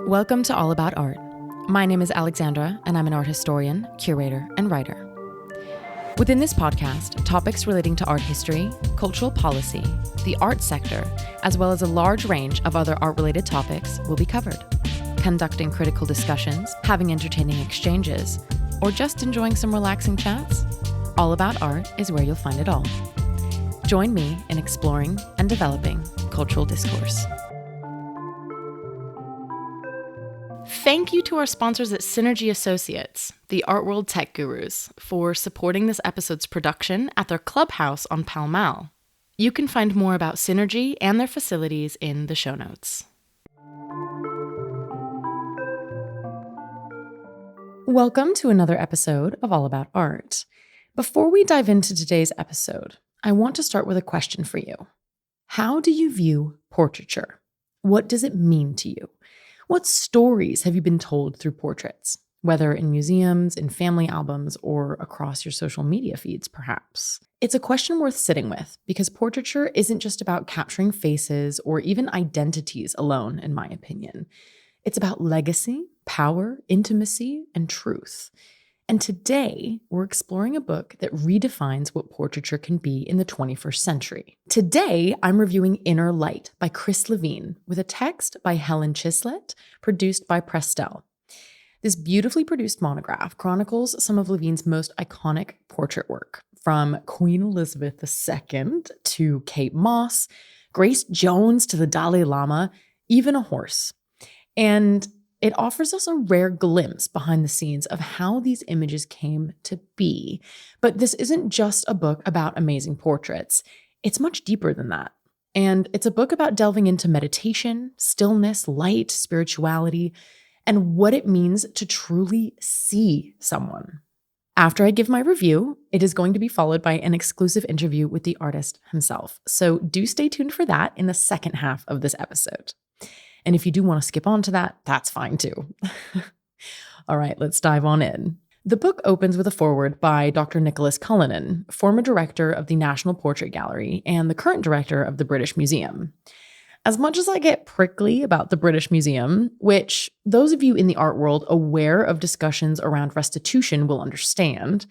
Welcome to All About Art. My name is Alexandra, and I'm an art historian, curator, and writer. Within this podcast, topics relating to art history, cultural policy, the art sector, as well as a large range of other art-related topics will be covered. Conducting critical discussions, having entertaining exchanges, or just enjoying some relaxing chats, All About Art is where you'll find it all. Join me in exploring and developing cultural discourse. Thank you to our sponsors at Synergy Associates, the art world tech gurus, for supporting this episode's production at their clubhouse on Pall Mall. You can find more about Synergy and their facilities in the show notes. Welcome to another episode of All About Art. Before we dive into today's episode, I want to start with a question for you. How do you view portraiture? What does it mean to you? What stories have you been told through portraits, whether in museums, in family albums, or across your social media feeds, perhaps? It's a question worth sitting with because portraiture isn't just about capturing faces or even identities alone, in my opinion. It's about legacy, power, intimacy, and truth. And today, we're exploring a book that redefines what portraiture can be in the 21st century. Today, I'm reviewing Inner Light by Chris Levine with a text by Helen Chislett, produced by Prestel. This beautifully produced monograph chronicles some of Levine's most iconic portrait work, from Queen Elizabeth II to Kate Moss, Grace Jones to the Dalai Lama, even a horse. And it offers us a rare glimpse behind the scenes of how these images came to be. But this isn't just a book about amazing portraits. It's much deeper than that. And it's a book about delving into meditation, stillness, light, spirituality, and what it means to truly see someone. After I give my review, it is going to be followed by an exclusive interview with the artist himself. So do stay tuned for that in the second half of this episode. And if you do want to skip on to that, that's fine too. All right, let's dive on in. The book opens with a foreword by Dr. Nicholas Cullinan, former director of the National Portrait Gallery and the current director of the British Museum. As much as I get prickly about the British Museum, which those of you in the art world aware of discussions around restitution will understand,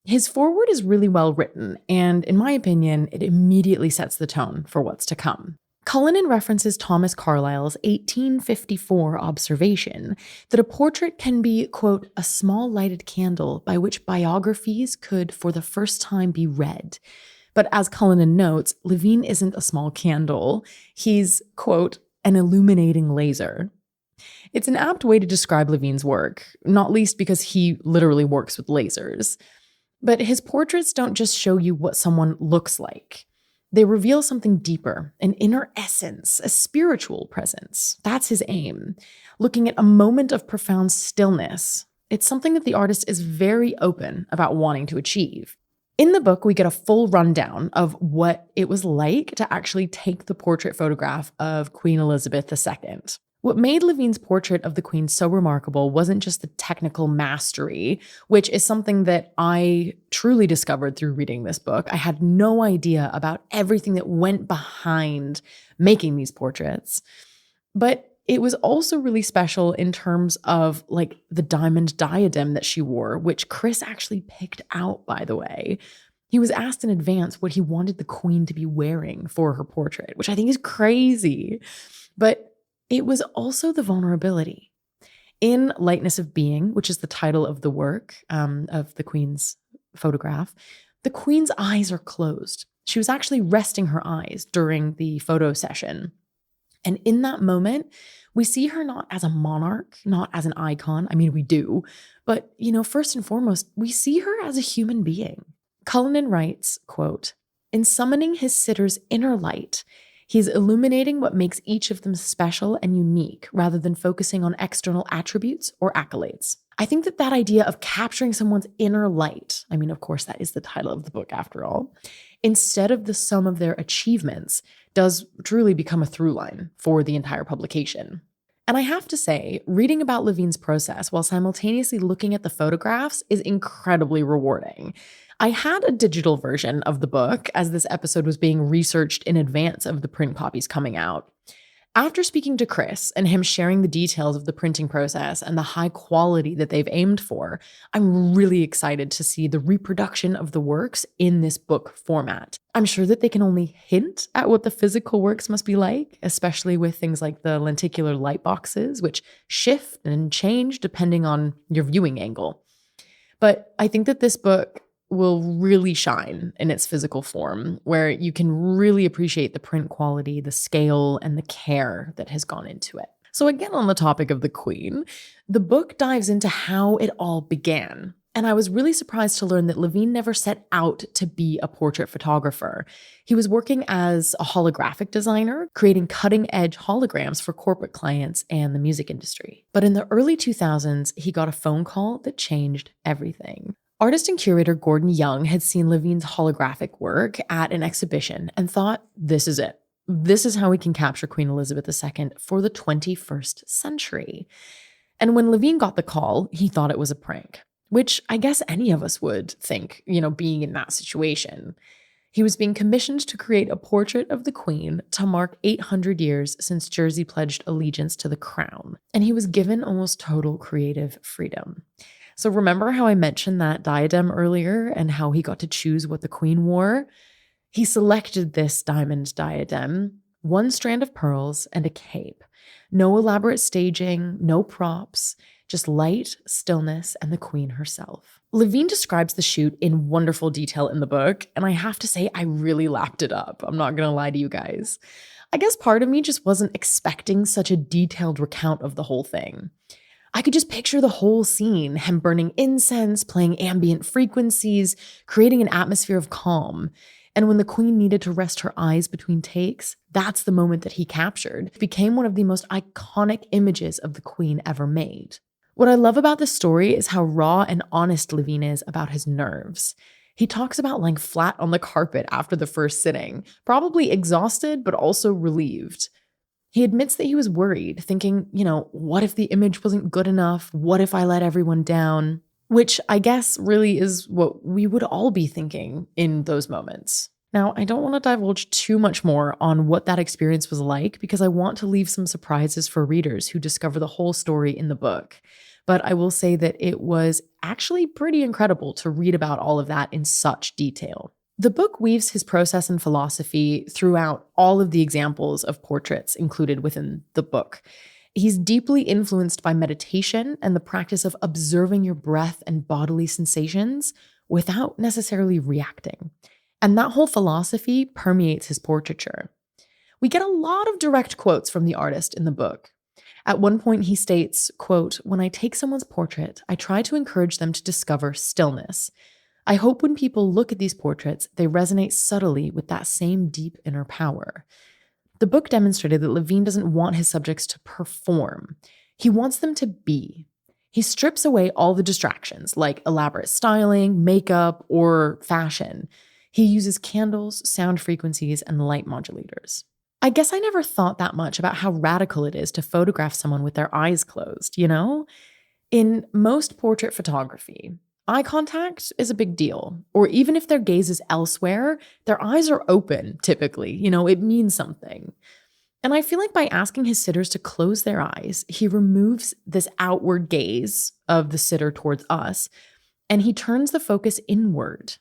his foreword is really well written, and in my opinion, it immediately sets the tone for what's to come. Cullinan references Thomas Carlyle's 1854 observation that a portrait can be, quote, a small lighted candle by which biographies could for the first time be read. But as Cullinan notes, Levine isn't a small candle. He's, quote, an illuminating laser. It's an apt way to describe Levine's work, not least because he literally works with lasers. But his portraits don't just show you what someone looks like. They reveal something deeper, an inner essence, a spiritual presence. That's his aim. Looking at a moment of profound stillness. It's something that the artist is very open about wanting to achieve. In the book, we get a full rundown of what it was like to actually take the portrait photograph of Queen Elizabeth II. What made Levine's portrait of the Queen so remarkable wasn't just the technical mastery, which is something that I truly discovered through reading this book. I had no idea about everything that went behind making these portraits. But it was also really special in terms of like the diamond diadem that she wore, which Chris actually picked out, by the way. He was asked in advance what he wanted the Queen to be wearing for her portrait, which I think is crazy. But it was also the vulnerability. In Lightness of Being, which is the title of the work, of the Queen's photograph, the Queen's eyes are closed. She was actually resting her eyes during the photo session. And in that moment, we see her not as a monarch, not as an icon. I mean, we do. But, first and foremost, we see her as a human being. Cullinan writes, quote, in summoning his sitter's inner light, he's illuminating what makes each of them special and unique rather than focusing on external attributes or accolades. I think that idea of capturing someone's inner light, I mean, of course, that is the title of the book after all, instead of the sum of their achievements, does truly become a through line for the entire publication. And I have to say, reading about Levine's process while simultaneously looking at the photographs is incredibly rewarding. I had a digital version of the book as this episode was being researched in advance of the print copies coming out. After speaking to Chris and him sharing the details of the printing process and the high quality that they've aimed for, I'm really excited to see the reproduction of the works in this book format. I'm sure that they can only hint at what the physical works must be like, especially with things like the lenticular light boxes, which shift and change depending on your viewing angle. But I think that this book will really shine in its physical form, where you can really appreciate the print quality, the scale, and the care that has gone into it. So again, on the topic of the Queen, the book dives into how it all began. And I was really surprised to learn that Levine never set out to be a portrait photographer. He was working as a holographic designer, creating cutting-edge holograms for corporate clients and the music industry. But in the early 2000s, he got a phone call that changed everything. Artist and curator Gordon Young had seen Levine's holographic work at an exhibition and thought, this is it. This is how we can capture Queen Elizabeth II for the 21st century. And when Levine got the call, he thought it was a prank, which I guess any of us would think, being in that situation. He was being commissioned to create a portrait of the Queen to mark 800 years since Jersey pledged allegiance to the crown, and he was given almost total creative freedom. So remember how I mentioned that diadem earlier and how he got to choose what the Queen wore? He selected this diamond diadem, one strand of pearls, and a cape. No elaborate staging, no props, just light, stillness, and the Queen herself. Levine describes the shoot in wonderful detail in the book, and I have to say I really lapped it up. I'm not gonna lie to you guys. I guess part of me just wasn't expecting such a detailed recount of the whole thing. I could just picture the whole scene, him burning incense, playing ambient frequencies, creating an atmosphere of calm. And when the Queen needed to rest her eyes between takes, that's the moment that he captured. It became one of the most iconic images of the Queen ever made. What I love about this story is how raw and honest Levine is about his nerves. He talks about lying flat on the carpet after the first sitting, probably exhausted, but also relieved. He admits that he was worried, thinking, what if the image wasn't good enough? What if I let everyone down? Which I guess really is what we would all be thinking in those moments. Now, I don't want to divulge too much more on what that experience was like because I want to leave some surprises for readers who discover the whole story in the book. But I will say that it was actually pretty incredible to read about all of that in such detail. The book weaves his process and philosophy throughout all of the examples of portraits included within the book. He's deeply influenced by meditation and the practice of observing your breath and bodily sensations without necessarily reacting. And that whole philosophy permeates his portraiture. We get a lot of direct quotes from the artist in the book. At one point he states, quote, "When I take someone's portrait, I try to encourage them to discover stillness. I hope when people look at these portraits, they resonate subtly with that same deep inner power." The book demonstrated that Levine doesn't want his subjects to perform. He wants them to be. He strips away all the distractions like elaborate styling, makeup, or fashion. He uses candles, sound frequencies, and light modulators. I guess I never thought that much about how radical it is to photograph someone with their eyes closed, In most portrait photography, eye contact is a big deal, or even if their gaze is elsewhere, their eyes are open, typically. It means something. And I feel like by asking his sitters to close their eyes, he removes this outward gaze of the sitter towards us, and he turns the focus inward.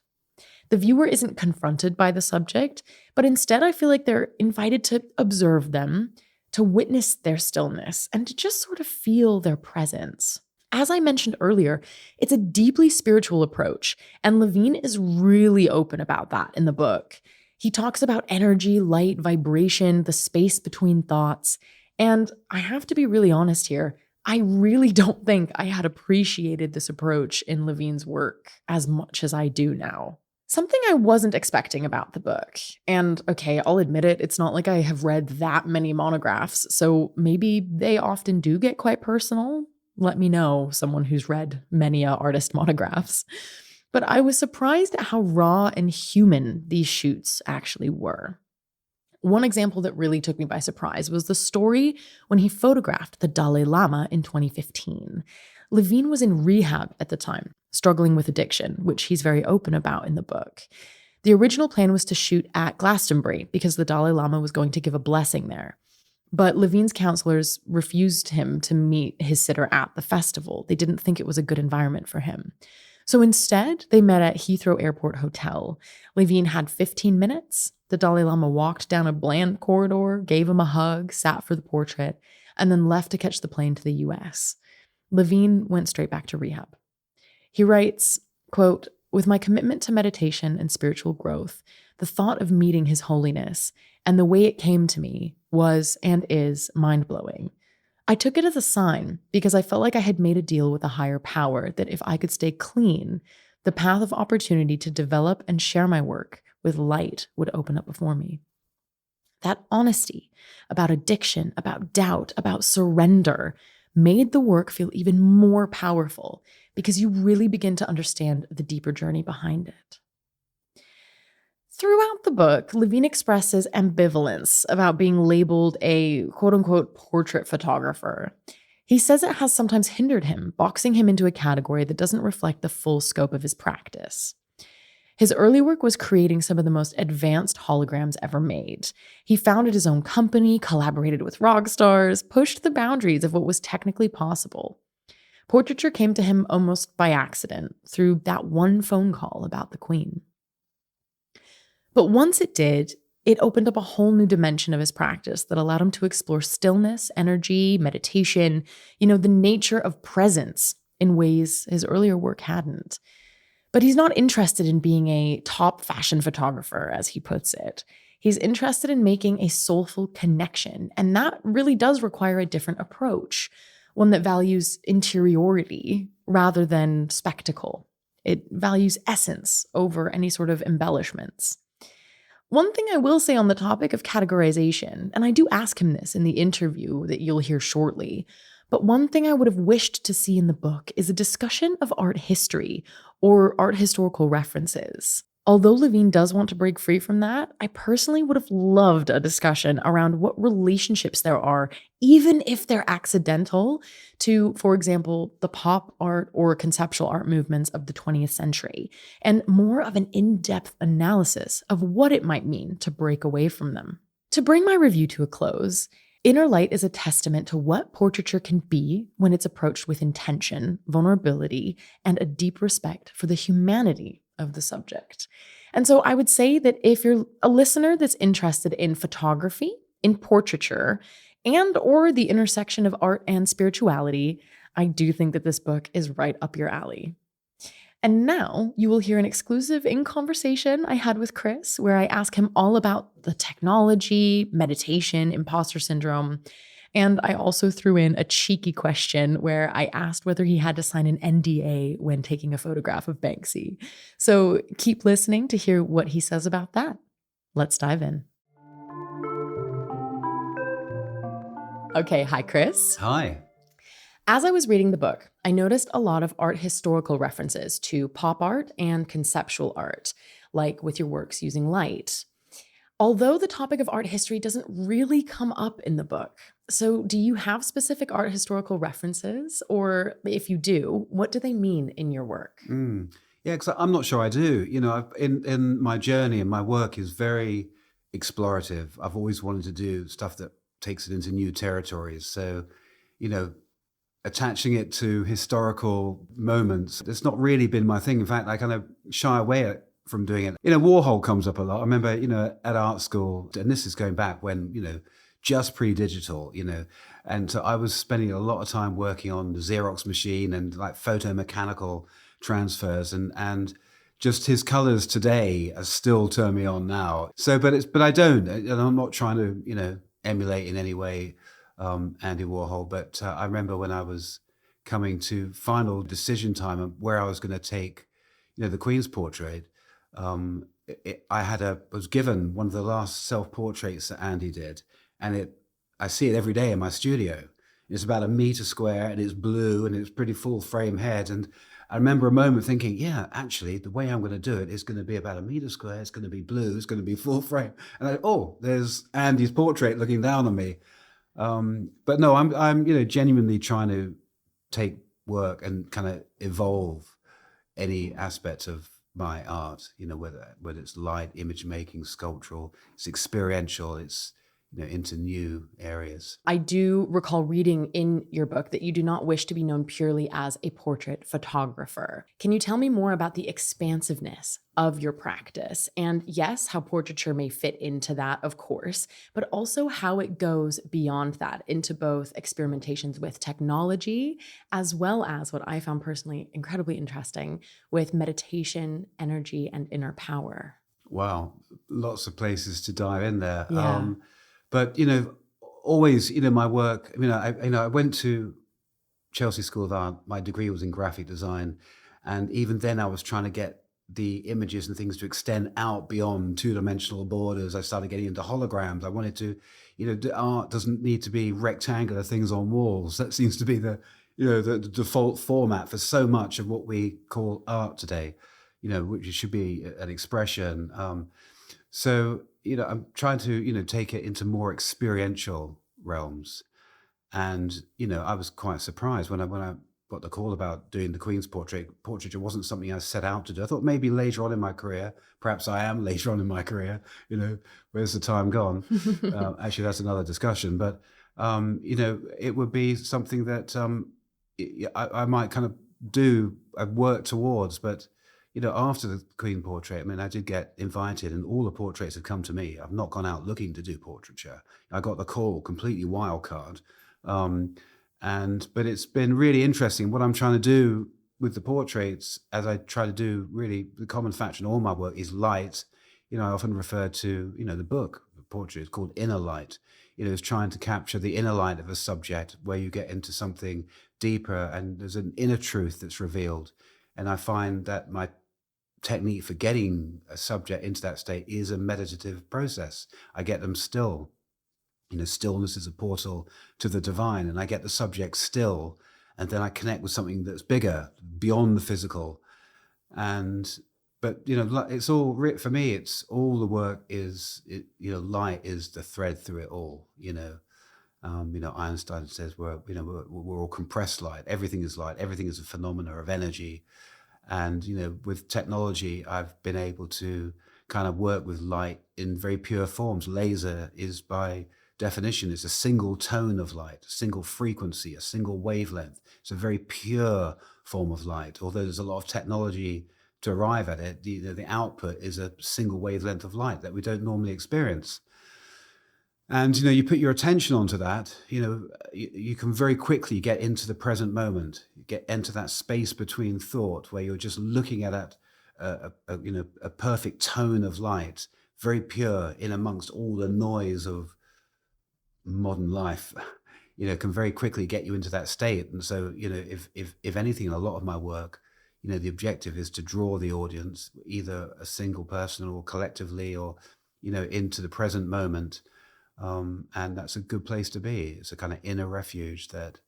The viewer isn't confronted by the subject, but instead I feel like they're invited to observe them, to witness their stillness, and to just sort of feel their presence. As I mentioned earlier, it's a deeply spiritual approach, and Levine is really open about that in the book. He talks about energy, light, vibration, the space between thoughts, and I have to be really honest here, I really don't think I had appreciated this approach in Levine's work as much as I do now. Something I wasn't expecting about the book, and okay, I'll admit it, it's not like I have read that many monographs, so maybe they often do get quite personal. Let me know, someone who's read many artist monographs. But I was surprised at how raw and human these shoots actually were. One example that really took me by surprise was the story when he photographed the Dalai Lama in 2015. Levine was in rehab at the time, struggling with addiction, which he's very open about in the book. The original plan was to shoot at Glastonbury because the Dalai Lama was going to give a blessing there. But Levine's counselors refused him to meet his sitter at the festival. They didn't think it was a good environment for him. So instead, they met at Heathrow Airport Hotel. Levine had 15 minutes. The Dalai Lama walked down a bland corridor, gave him a hug, sat for the portrait, and then left to catch the plane to the US. Levine went straight back to rehab. He writes, quote, "With my commitment to meditation and spiritual growth, the thought of meeting His Holiness and the way it came to me was and is mind-blowing. I took it as a sign because I felt like I had made a deal with a higher power that if I could stay clean, the path of opportunity to develop and share my work with light would open up before me." That honesty about addiction, about doubt, about surrender made the work feel even more powerful because you really begin to understand the deeper journey behind it. Throughout the book, Levine expresses ambivalence about being labeled a quote-unquote portrait photographer. He says it has sometimes hindered him, boxing him into a category that doesn't reflect the full scope of his practice. His early work was creating some of the most advanced holograms ever made. He founded his own company, collaborated with rock stars, pushed the boundaries of what was technically possible. Portraiture came to him almost by accident, through that one phone call about the Queen. But once it did, it opened up a whole new dimension of his practice that allowed him to explore stillness, energy, meditation, the nature of presence in ways his earlier work hadn't. But he's not interested in being a top fashion photographer, as he puts it. He's interested in making a soulful connection, and that really does require a different approach, one that values interiority rather than spectacle. It values essence over any sort of embellishments. One thing I will say on the topic of categorization, and I do ask him this in the interview that you'll hear shortly, but one thing I would have wished to see in the book is a discussion of art history or art historical references. Although Levine does want to break free from that, I personally would have loved a discussion around what relationships there are, even if they're accidental, to, for example, the pop art or conceptual art movements of the 20th century, and more of an in-depth analysis of what it might mean to break away from them. To bring my review to a close, Inner Light is a testament to what portraiture can be when it's approached with intention, vulnerability, and a deep respect for the humanity of the subject. And so I would say that if you're a listener that's interested in photography, in portraiture, and or the intersection of art and spirituality, I do think that this book is right up your alley. And now you will hear an exclusive in conversation I had with Chris, where I ask him all about the technology, meditation, imposter syndrome. And I also threw in a cheeky question where I asked whether he had to sign an NDA when taking a photograph of Banksy. So keep listening to hear what he says about that. Let's dive in. Okay, hi, Chris. Hi. As I was reading the book, I noticed a lot of art historical references to pop art and conceptual art, like with your works using light. Although the topic of art history doesn't really come up in the book. So do you have specific art historical references? Or if you do, what do they mean in your work? Yeah, because I'm not sure I do. In my journey and my work is very explorative. I've always wanted to do stuff that takes it into new territories. So, attaching it to historical moments, it's not really been my thing. In fact, I kind of shy away from doing it. Warhol comes up a lot. I remember, at art school, and this is going back when, just pre-digital, and so I was spending a lot of time working on the Xerox machine and like photomechanical transfers and just his colors today still turn me on now. So, but I don't, and I'm not trying to, emulate in any way Andy Warhol. But I remember when I was coming to final decision time of where I was going to take, the Queen's portrait. I was given one of the last self-portraits that Andy did, and I see it every day in my studio. It's about 1 meter square, and it's blue, and it's pretty full frame head. And I remember a moment thinking, yeah, actually, the way I'm going to do it is going to be about 1 meter square. It's going to be blue. It's going to be full frame. And there's Andy's portrait looking down on me. But no, I'm genuinely trying to take work and kind of evolve any aspect of my art, whether it's light, image making, sculptural, it's experiential, it's into new areas. I do recall reading in your book that you do not wish to be known purely as a portrait photographer. Can you tell me more about the expansiveness of your practice? And yes, how portraiture may fit into that, of course, but also how it goes beyond that into both experimentations with technology, as well as what I found personally incredibly interesting with meditation, energy, and inner power. Wow, lots of places to dive in there. Yeah. But always, my work. I mean, I went to Chelsea School of Art. My degree was in graphic design, and even then, I was trying to get the images and things to extend out beyond two-dimensional borders. I started getting into holograms. I wanted to, the art doesn't need to be rectangular things on walls. That seems to be the default format for so much of what we call art today. Which should be an expression. So, I'm trying to, take it into more experiential realms. And, I was quite surprised when I got the call about doing the Queen's portrait. Portraiture wasn't something I set out to do. I thought maybe later on in my career, perhaps I am later on in my career, where's the time gone? Actually, that's another discussion. But, it would be something that I might kind of I've worked towards, but after the Queen portrait, I mean, I did get invited and all the portraits have come to me. I've not gone out looking to do portraiture. I got the call, completely wild card. But it's been really interesting. What I'm trying to do with the portraits, as I try to do really the common factor in all my work is light. I often refer to, the book, the portrait is called Inner Light. It's trying to capture the inner light of a subject where you get into something deeper and there's an inner truth that's revealed. And I find that my technique for getting a subject into that state is a meditative process. I get them still. Stillness is a portal to the divine, and I get the subject still, and then I connect with something that's bigger, beyond the physical. But it's all for me. It's all the work is. Light is the thread through it all. Einstein says we're all compressed light. Everything is light. Everything is a phenomena of energy. And, with technology, I've been able to kind of work with light in very pure forms. Laser is by definition, is a single tone of light, a single frequency, a single wavelength. It's a very pure form of light. Although there's a lot of technology to arrive at it, the output is a single wavelength of light that we don't normally experience. And, you put your attention onto that, you can very quickly get into the present moment, get into that space between thought where you're just looking at a perfect tone of light, very pure in amongst all the noise of modern life, can very quickly get you into that state. And so, if anything, a lot of my work, the objective is to draw the audience, either a single person or collectively or, into the present moment. And that's a good place to be. It's a kind of inner refuge that,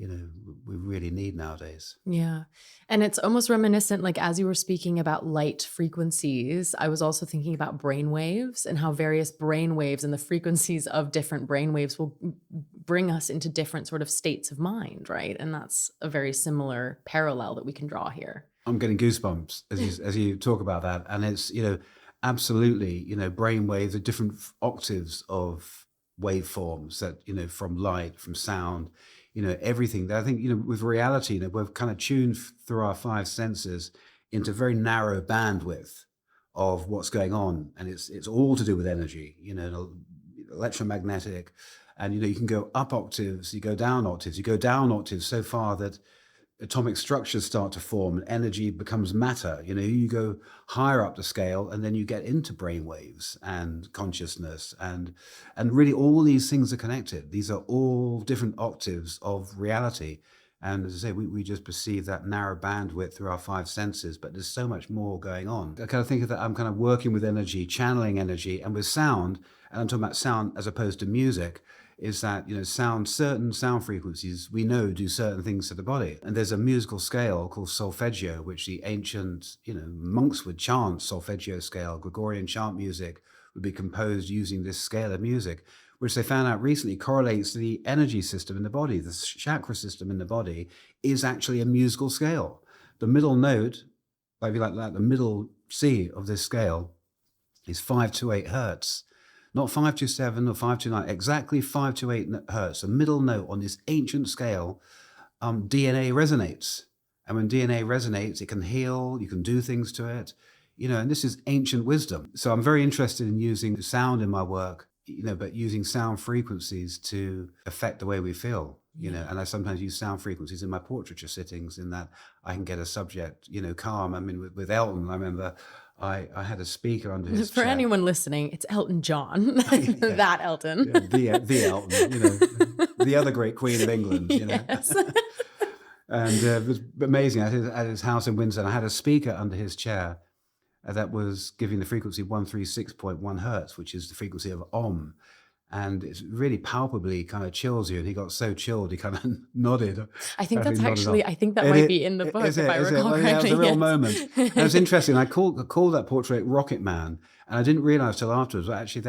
we really need nowadays. Yeah. And it's almost reminiscent, like as you were speaking about light frequencies, I was also thinking about brain waves and how various brain waves and the frequencies of different brain waves will bring us into different sort of states of mind, right? And that's a very similar parallel that we can draw here. I'm getting goosebumps as you talk about that. And it's, absolutely, brain waves are different octaves of waveforms that, from light, from sound, everything. I think, with reality, we're kind of tuned through our five senses into very narrow bandwidth of what's going on. And it's all to do with energy, electromagnetic. And, you can go up octaves, you go down octaves so far that atomic structures start to form and energy becomes matter. You go higher up the scale and then you get into brain waves and consciousness and really all these things are connected. These are all different octaves of reality. And as I say, we just perceive that narrow bandwidth through our five senses, but there's so much more going on. I kind of think of that I'm kind of working with energy, channeling energy, and with sound, and I'm talking about sound as opposed to music, is that, certain sound frequencies we know do certain things to the body. And there's a musical scale called solfeggio, which the ancient, monks would chant. Solfeggio scale, Gregorian chant music would be composed using this scale of music, which they found out recently correlates to the energy system in the body. The chakra system in the body is actually a musical scale. The middle note, maybe like that, the middle C of this scale is 5 to 8 hertz. not 527 or 529, exactly 528 hertz, a middle note on this ancient scale. DNA resonates. And when DNA resonates, it can heal, you can do things to it, and this is ancient wisdom. So I'm very interested in using sound in my work, but using sound frequencies to affect the way we feel, and I sometimes use sound frequencies in my portraiture sittings in that I can get a subject, calm. I mean, with Elton, I remember I had a speaker under his For chair. anyone listening, it's Elton John, that Elton. Yeah, the Elton, the other great Queen of England, Yes. And it was amazing. At his house in Windsor, I had a speaker under his chair that was giving the frequency 136.1 hertz, which is the frequency of Om. And it's really palpably kind of chills you. And he got so chilled, he kind of nodded. I think that might be in the book, if I recall correctly. Yeah, it was a real moment. And it's interesting. I called that portrait Rocket Man. And I didn't realize till afterwards, but actually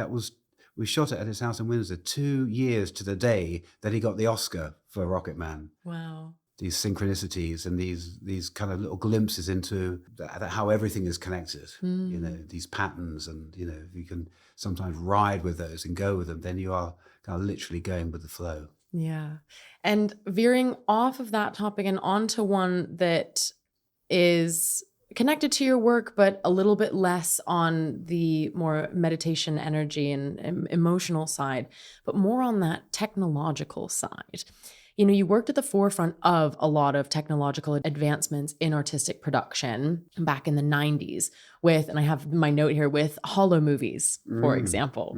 we shot it at his house in Windsor 2 years to the day that he got the Oscar for Rocket Man. Wow. These synchronicities and these kind of little glimpses into how everything is connected, these patterns. And, if you can sometimes ride with those and go with them, then you are kind of literally going with the flow. Yeah. And veering off of that topic and onto one that is connected to your work, but a little bit less on the more meditation energy and emotional side, but more on that technological side. You worked at the forefront of a lot of technological advancements in artistic production back in the 90s and I have my note here, with holo movies, for example.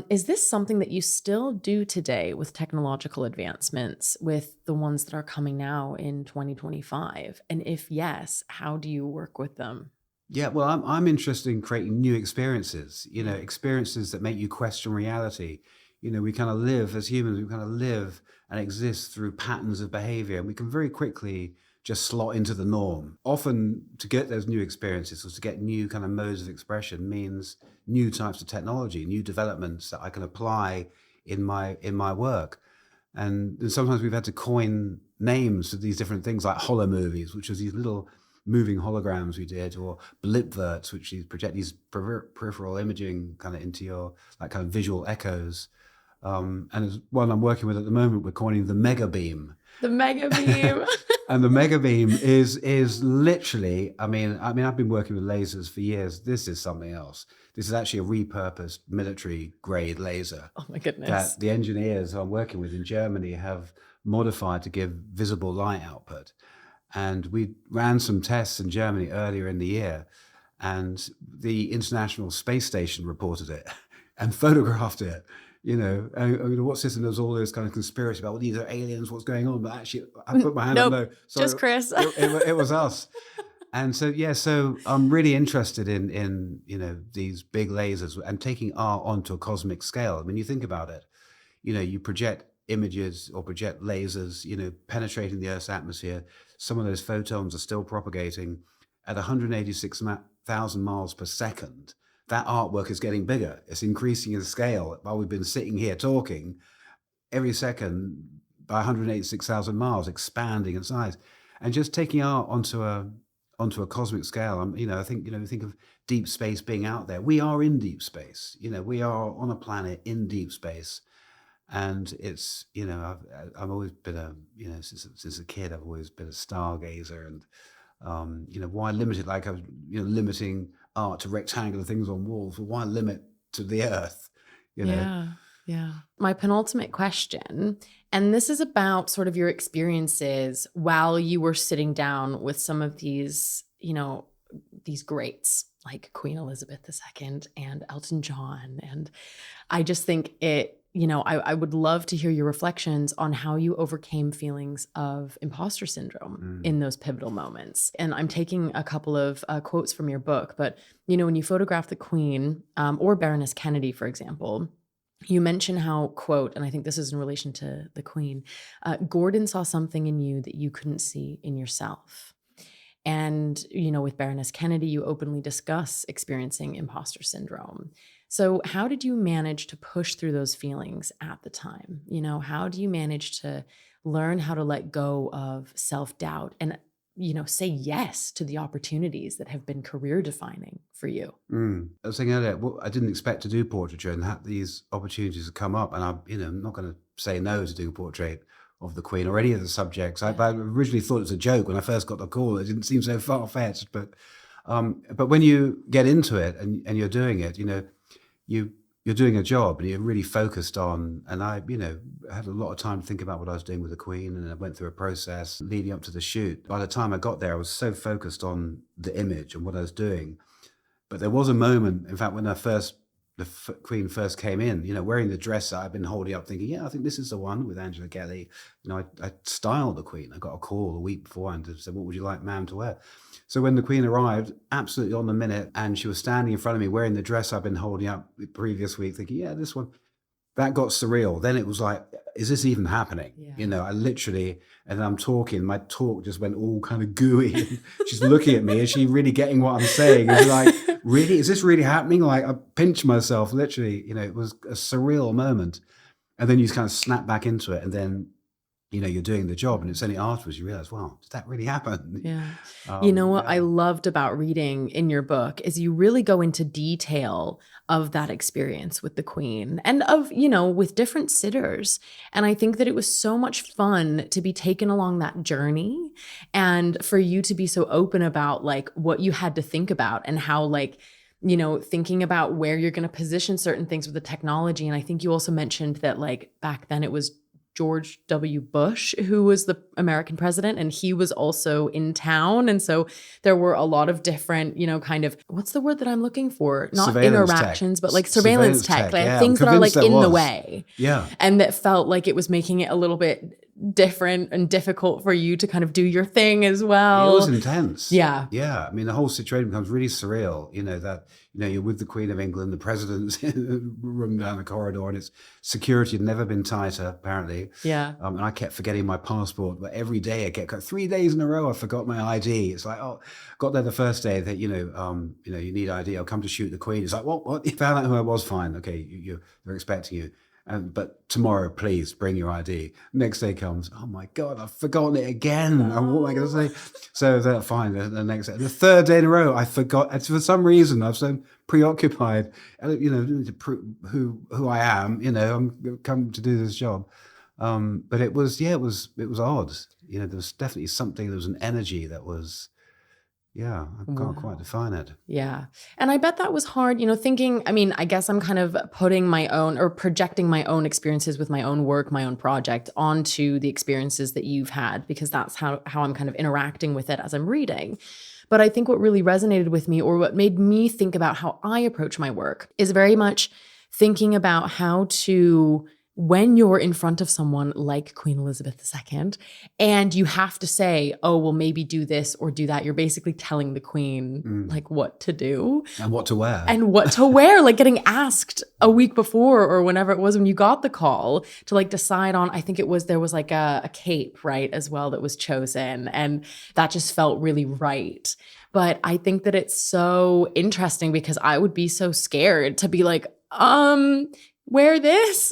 Is this something that you still do today with technological advancements, with the ones that are coming now in 2025? And if yes, how do you work with them? Yeah, well, I'm interested in creating new experiences, experiences that make you question reality. We kind of live as humans, we kind of live and exist through patterns of behavior, and we can very quickly just slot into the norm. Often to get those new experiences or to get new kind of modes of expression means new types of technology, new developments that I can apply in my work. And sometimes we've had to coin names for these different things, like holo movies, which was these little moving holograms we did, or blipverts, which is project these peripheral imaging kind of into your like kind of visual echoes. And there's one I'm working with at the moment, we're coining the mega beam. The mega beam. And the mega beam is literally, I mean, I've been working with lasers for years. This is something else. This is actually a repurposed military grade laser. Oh my goodness. That the engineers I'm working with in Germany have modified to give visible light output. And we ran some tests in Germany earlier in the year, and the International Space Station reported it and photographed it. And what's this? And there's all this kind of conspiracy about, well, these are aliens, what's going on? But actually, I put my hand on, no, sorry, just Chris. it was us. And so I'm really interested in these big lasers and taking art onto a cosmic scale. I mean, you think about it, you project images or project lasers, penetrating the Earth's atmosphere. Some of those photons are still propagating at 186,000 miles per second. That artwork is getting bigger. It's increasing in scale. While we've been sitting here talking, every second by 186,000 miles, expanding in size, and just taking art onto a cosmic scale. I think we think of deep space being out there. We are in deep space. We are on a planet in deep space, and it's I've always been since a kid I've always been a stargazer, and why limit it? Like I was limiting art to rectangular things on walls. Well, why limit to the Earth? Yeah. My penultimate question, and this is about sort of your experiences while you were sitting down with some of these, these greats like Queen Elizabeth II and Elton John. And I just think I would love to hear your reflections on how you overcame feelings of imposter syndrome in those pivotal moments. And I'm taking a couple of quotes from your book, but when you photograph the Queen or Baroness Kennedy, for example, you mention how, quote, and I think this is in relation to the Queen, Gordon saw something in you that you couldn't see in yourself. And, with Baroness Kennedy, you openly discuss experiencing imposter syndrome. So how did you manage to push through those feelings at the time? How do you manage to learn how to let go of self-doubt? And say yes to the opportunities that have been career defining for you? I was saying earlier, well, I didn't expect to do portraiture, and these opportunities have come up, and I'm not going to say no to doing a portrait of the Queen or any of the subjects. I originally thought it was a joke when I first got the call. It didn't seem so far-fetched, but when you get into it and you're doing it, you're doing a job and you're really focused on, and I had a lot of time to think about what I was doing with the Queen, and I went through a process leading up to the shoot. By the time I got there, I was so focused on the image and what I was doing. But there was a moment, in fact, when the Queen first came in, wearing the dress that I've been holding up, thinking, yeah, I think this is the one with Angela Kelly. I styled the Queen. I got a call a week beforehand to say, what would you like ma'am to wear? So when the Queen arrived, absolutely on the minute, and she was standing in front of me wearing the dress I've been holding up the previous week, thinking, yeah, this one. That got surreal. Then it was like, is this even happening? Yeah. I literally, and then I'm talking, my talk just went all kind of gooey. And she's looking at me. Is she really getting what I'm saying? And she's like, really? Is this really happening? Like, I pinched myself, literally, it was a surreal moment. And then you kind of snap back into it. And then, you're doing the job, and it's only afterwards you realize, wow, did that really happen? Yeah. What I loved about reading in your book is you really go into detail of that experience with the Queen and of, with different sitters. And I think that it was so much fun to be taken along that journey, and for you to be so open about like what you had to think about and how thinking about where you're going to position certain things with the technology. And I think you also mentioned that like back then it was George W. Bush, who was the American president, and he was also in town. And so there were a lot of different, kind of, what's the word that I'm looking for? Not interactions, but like surveillance tech, like yeah. things that are like in the way. Yeah. And that felt like it was making it a little bit different and difficult for you to kind of do your thing as well. It was intense. Yeah. Yeah. I mean, the whole situation becomes really surreal, you're with the Queen of England, the president's in a room down the corridor, and its security had never been tighter, apparently. Yeah. And I kept forgetting my passport, but every day I kept 3 days in a row, I forgot my ID. It's like, got there the first day that, you need ID. I'll come to shoot the Queen. It's like, what? You found out who I was? Fine. Okay. They're expecting you. But tomorrow, please bring your ID. Next day comes, oh my God, I've forgotten it again. What am I going to say? So that's fine. The next day, the third day in a row, I forgot. And for some reason, I'm so preoccupied, to prove who I am. I'm come to do this job. But it was odd. There was definitely something. There was an energy that was. Yeah, I can't quite define it. Yeah. And I bet that was hard, thinking, I guess I'm kind of putting my own or projecting my own experiences with my own work, my own project onto the experiences that you've had, because that's how I'm kind of interacting with it as I'm reading. But I think what really resonated with me, or what made me think about how I approach my work, is very much thinking about how to, when you're in front of someone like Queen Elizabeth II, and you have to say, oh, well, maybe do this or do that, you're basically telling the Queen like what to do. And what to wear. Like getting asked a week before or whenever it was when you got the call to like decide on, I think there was like a cape, right, as well, that was chosen. And that just felt really right. But I think that it's so interesting because I would be so scared to be like, wear this.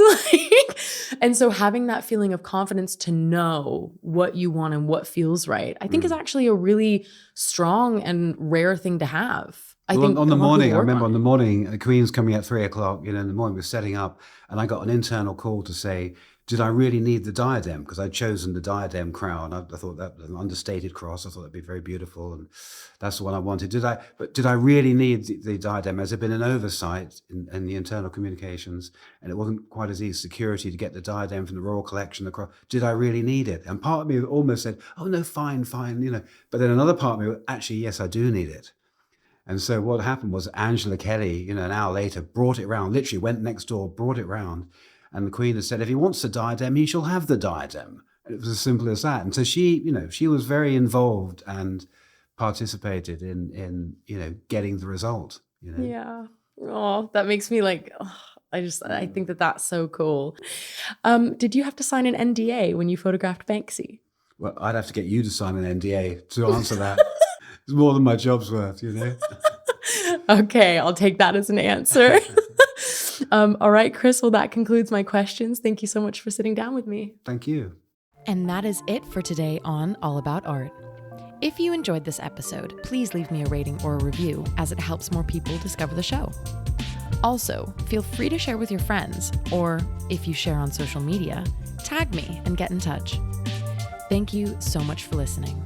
And so having that feeling of confidence to know what you want and what feels right, I think is actually a really strong and rare thing to have. I think on the morning, I remember on the morning, the Queen's coming at 3:00, in the morning, we're setting up, and I got an internal call to say, did I really need the diadem? Because I'd chosen the diadem crown. I thought that was an understated cross. I thought that'd be very beautiful, and that's the one I wanted. Did I really need the diadem? Has there been an oversight in the internal communications, and it wasn't quite as easy security to get the diadem from the royal collection? The cross. Did I really need it? And part of me almost said, oh no, fine. But then another part of me, actually, yes, I do need it. And so what happened was Angela Kelly, an hour later, brought it round. Literally went next door, brought it round. And the Queen had said, if he wants the diadem, he shall have the diadem. It was as simple as that. And so she was very involved and participated in getting the result. Yeah. Oh, that makes me like, I think that that's so cool. Did you have to sign an NDA when you photographed Banksy? Well, I'd have to get you to sign an NDA to answer that. It's more than my job's worth, Okay, I'll take that as an answer. All right, Chris, well, that concludes my questions. Thank you so much for sitting down with me. Thank you. And that is it for today on All About Art. If you enjoyed this episode, please leave me a rating or a review, as it helps more people discover the show. Also, feel free to share with your friends, or if you share on social media, tag me and get in touch. Thank you so much for listening.